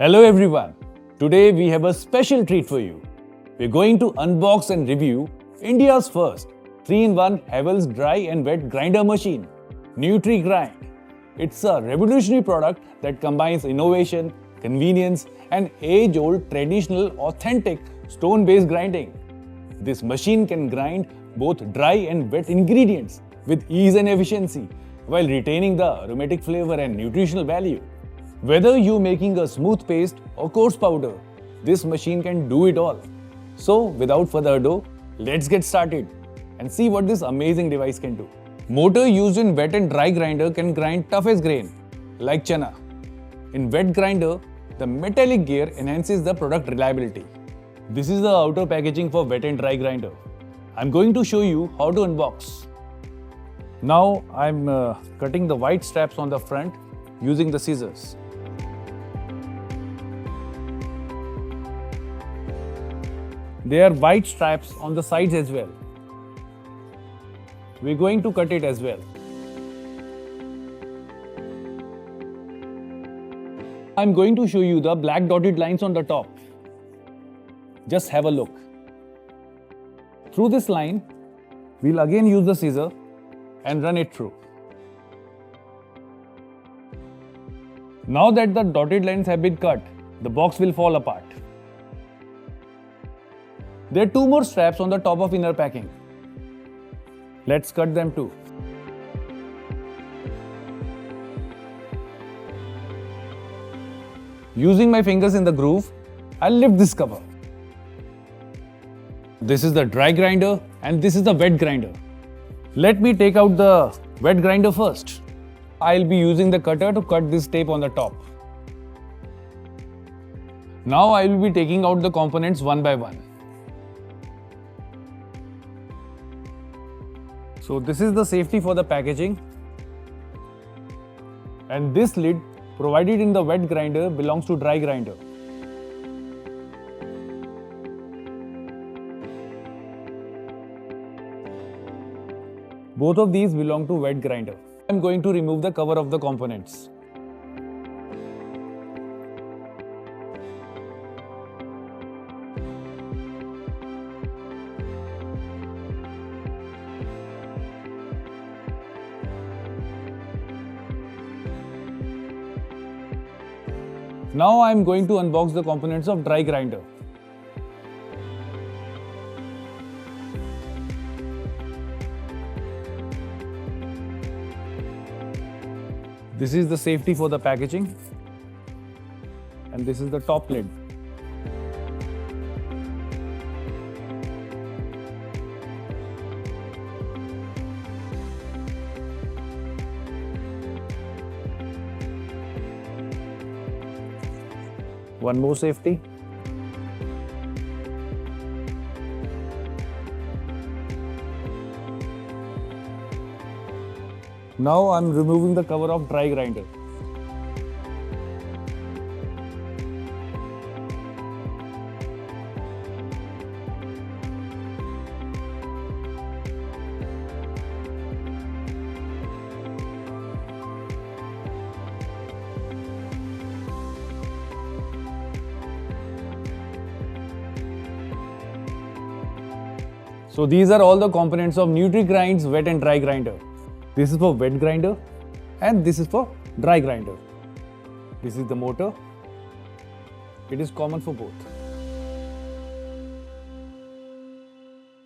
Hello everyone. Today we have a special treat for you. We're going to unbox and review India's first 3-in-1 Havells dry and wet grinder machine, Nutrigrind. It's a revolutionary product that combines innovation, convenience and age-old traditional authentic stone-based grinding. This machine can grind both dry and wet ingredients with ease and efficiency while retaining the aromatic flavor and nutritional value. Whether you're making a smooth paste or coarse powder, this machine can do it all. So without further ado, let's get started and see what this amazing device can do. Motor used in wet and dry grinder can grind toughest grain, like chana. In wet grinder, the metallic gear enhances the product reliability. This is the outer packaging for wet and dry grinder. I'm going to show you how to unbox. Now I'm cutting the white straps on the front using the scissors. There are white straps on the sides as well. We're going to cut it as well. I'm going to show you the black dotted lines on the top. Just have a look. Through this line, we'll again use the scissor and run it through. Now that the dotted lines have been cut, the box will fall apart. There are two more straps on the top of inner packing. Let's cut them too. Using my fingers in the groove, I'll lift this cover. This is the dry grinder and this is the wet grinder. Let me take out the wet grinder first. I'll be using the cutter to cut this tape on the top. Now I will be taking out the components one by one. So this is the safety for the packaging, and this lid provided in the wet grinder belongs to dry grinder. Both of these belong to wet grinder. I'm going to remove the cover of the components. Now I am going to unbox the components of dry grinder. This is the safety for the packaging, and this is the top lid. One more safety. Now I'm removing the cover of dry grinder. So these are all the components of Nutrigrind's wet and dry grinder. This is for wet grinder and this is for dry grinder. This is the motor. It is common for both.